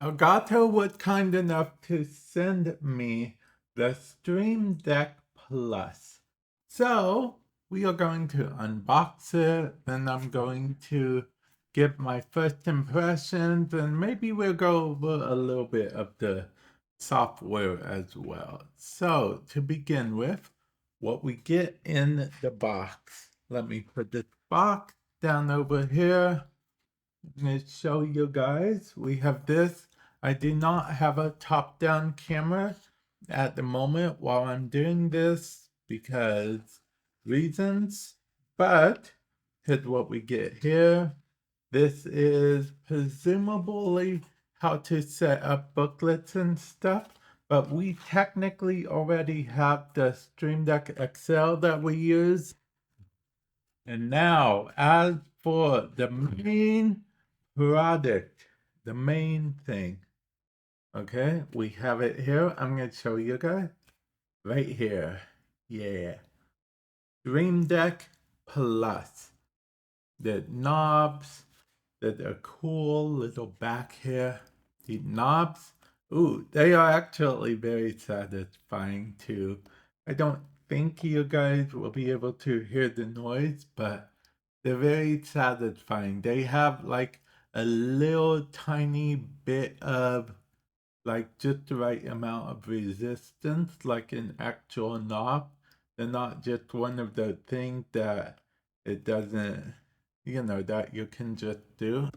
Elgato was kind enough to send me the Stream Deck Plus. So we are going to unbox it, then I'm going to give my first impressions, and maybe we'll go over a little bit of the software as well. So to begin with, what we get in the box. Let me put this box down over here. I'm going to show you guys. We have this. I do not have a top-down camera at the moment while I'm doing this because reasons, but here's what we get here. This is presumably how to set up booklets and stuff, but we technically already have the Stream Deck XL that we use. And now, as for the main product, the main thing, okay, we have it here. I'm going to show you guys right here. Yeah. Stream Deck Plus. The knobs, the cool little back here. The knobs, ooh, they are actually very satisfying too. I don't think you guys will be able to hear the noise, but they're very satisfying. They have like a little tiny bit of like just the right amount of resistance, like an actual knob. They're not just one of the things that it doesn't, that you can just do.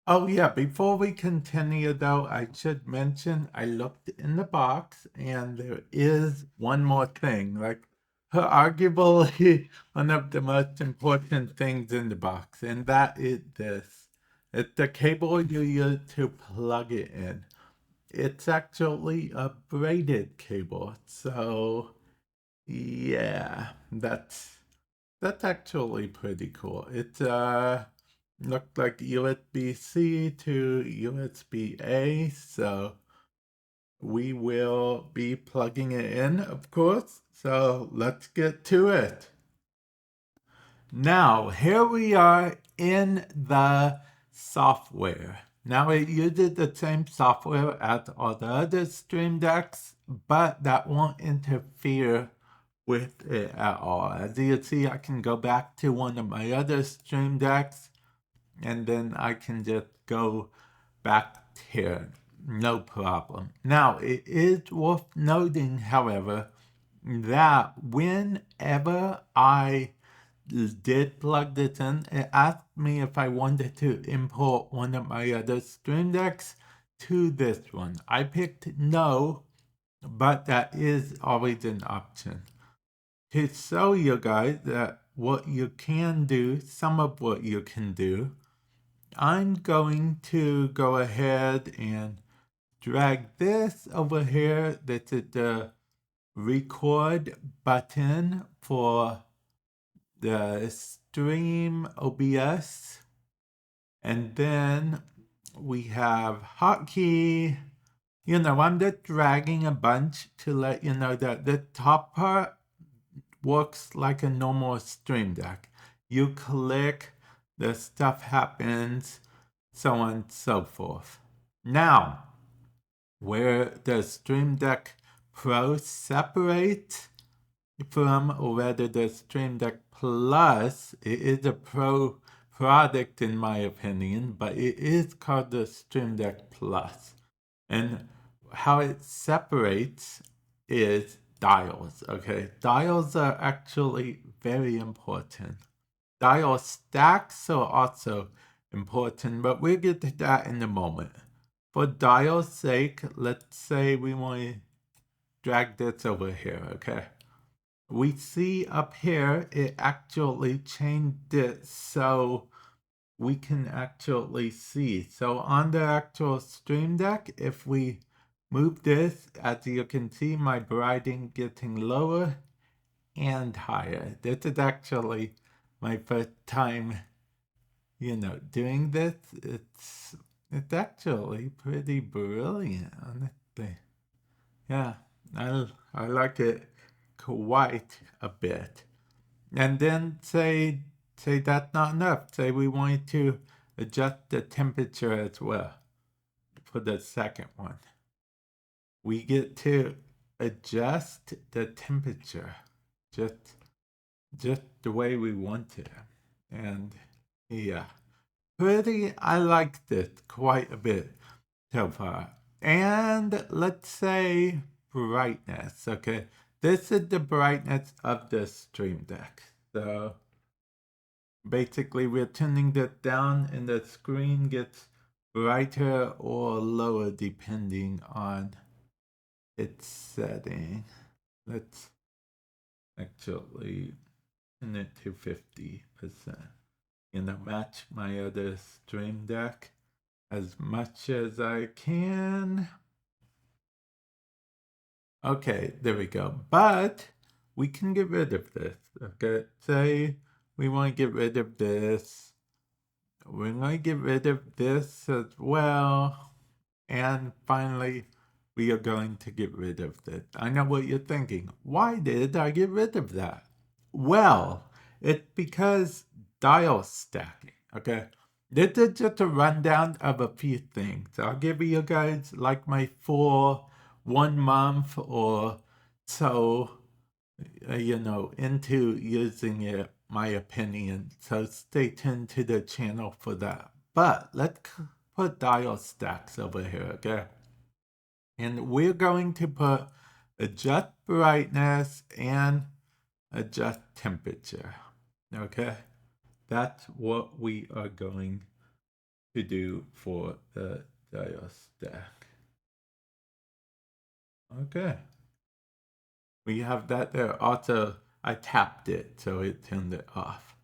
Oh yeah, before we continue though, I should mention I looked in the box and there is one more thing, like arguably one of the most important things in the box, and that is this. It's the cable you use to plug it in. It's actually a braided cable, so yeah, that's actually pretty cool. It looked like USB-C to USB-A, so we will be plugging it in, of course. So let's get to it. Now, here we are in the software. Now, it uses the same software as all the other Stream Decks, but that won't interfere with it at all. As you see, I can go back to one of my other Stream Decks, and then I can just go back here. No problem. Now, it is worth noting, however, that whenever I did plug this in, it asked me if I wanted to import one of my other Stream Decks to this one. I picked no, but that is always an option. To show you guys that what you can do, some of what you can do, I'm going to go ahead and drag this over here. This is the record button for the Stream OBS. And then we have hotkey. I'm just dragging a bunch to let you know that the top part works like a normal Stream Deck. You click, the stuff happens, so on and so forth. Now, where the Stream Deck Pro separates from, or rather the Stream Deck Plus, it is a Pro product in my opinion, but it is called the Stream Deck Plus. And how it separates is dials, okay? Dials are actually very important. Dial stacks are also important, but we'll get to that in a moment. For dial's sake, let's say we want to drag this over here, okay? We see up here, it actually changed it so we can actually see. So on the actual Stream Deck, if we move this, as you can see, my brightening getting lower and higher. This is actually my first time, doing this. It's actually pretty brilliant, honestly. Yeah, I like it quite a bit. And then say that's not enough. Say we wanted to adjust the temperature as well. for the second one. We get to adjust the temperature just the way we want it. And yeah, I liked it quite a bit so far. And let's say brightness, okay? This is the brightness of the Stream Deck. So basically we're turning that down and the screen gets brighter or lower depending on its setting. Let's actually turn it to 50%. Match my other Stream Deck as much as I can. Okay, there we go. But we can get rid of this. Okay, say we want to get rid of this. We're going to get rid of this as well. And finally, we are going to get rid of this. I know what you're thinking. Why did I get rid of that? Well, it's because dial stacking, okay? This is just a rundown of a few things. I'll give you guys like my full 1 month or so, into using it, my opinion. So stay tuned to the channel for that. But let's put dial stacks over here, okay? And we're going to put adjust brightness and adjust temperature, okay? That's what we are going to do for the dial stack. Okay. We have that there. Also, I tapped it, so it turned it off.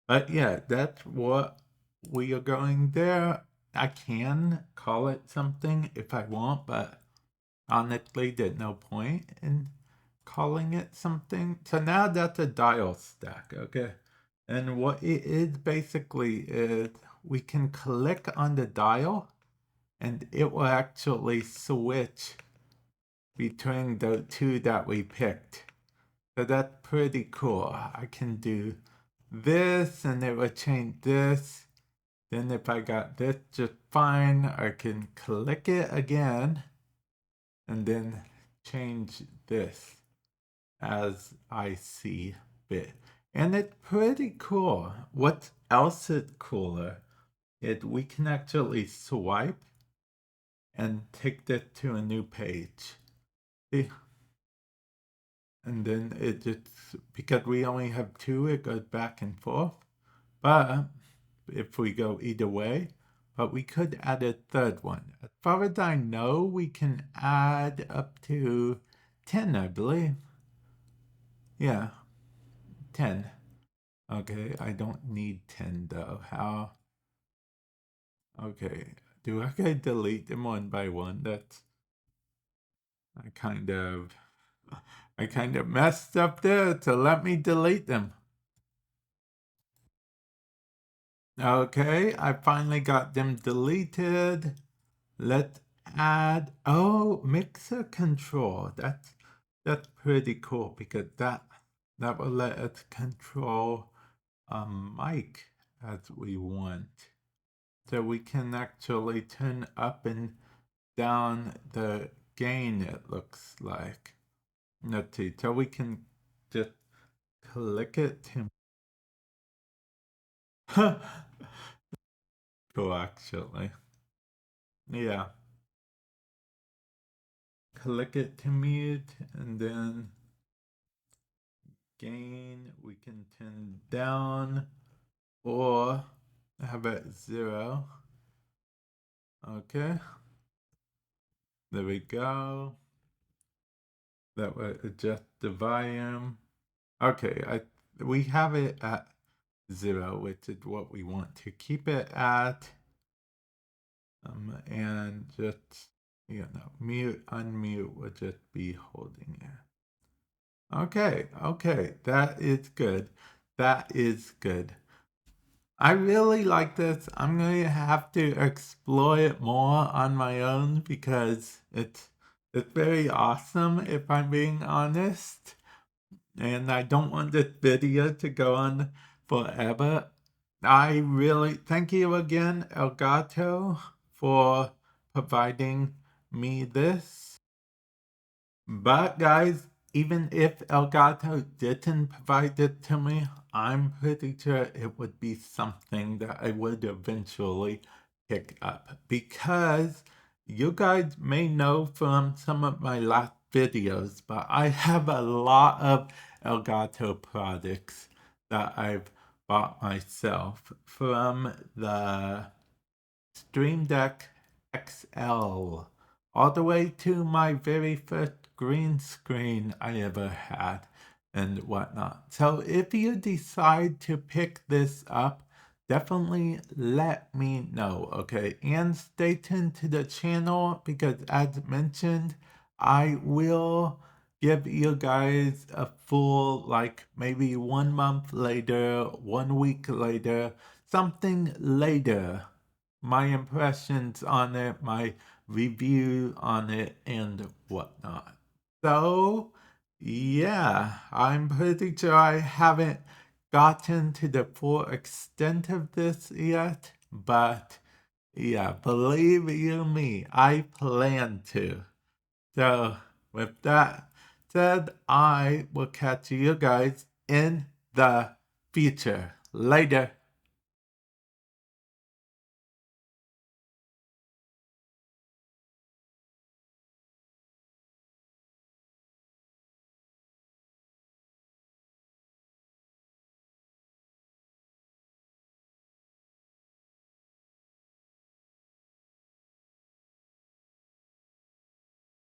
But yeah, that's what we are going there. I can call it something if I want, but honestly, there's no point in calling it something. So now that's a dial stack, okay? And what it is basically is we can click on the dial and it will actually switch between the two that we picked. So that's pretty cool. I can do this and it will change this. Then if I got this just fine, I can click it again and then change this as I see fit. And it's pretty cool. What else is cooler is we can actually swipe and take that to a new page. See? And then it just, because we only have 2, it goes back and forth. But if we go either way, but we could add a third one. As far as I know, we can add up to 10, I believe. Yeah, 10. Okay, I don't need 10 though. How? Okay, do I gotta delete them one by one? That's, I kind of messed up there, so let me delete them. Okay, I finally got them deleted. Let's add, mixer control. That's pretty cool because that will let us control a mic as we want. So we can actually turn up and down the gain, it looks like. Let's see, so we can just click it to cool actually. Yeah. Click it to mute and then gain we can turn down or have it 0. Okay, there we go. That will adjust the volume. Okay, we have it at 0, which is what we want to keep it at. And just, mute, unmute will just be holding it. Okay, that is good. That is good. I really like this. I'm going to have to explore it more on my own because it's very awesome if I'm being honest. And I don't want this video to go on forever. I really thank you again, Elgato, for providing me this. But guys, even if Elgato didn't provide it to me, I'm pretty sure it would be something that I would eventually pick up, because you guys may know from some of my last videos, but I have a lot of Elgato products that I've bought myself, from the Stream Deck XL all the way to my very first green screen I ever had and whatnot. So if you decide to pick this up, definitely let me know, okay? And stay tuned to the channel, because as mentioned, I will give you guys a full, like, maybe 1 month later, 1 week later, something later, my impressions on it, my review on it, and whatnot. So, yeah, I'm pretty sure I haven't gotten to the full extent of this yet, but yeah, believe you me, I plan to. So, with that said, I will catch you guys in the future. Later.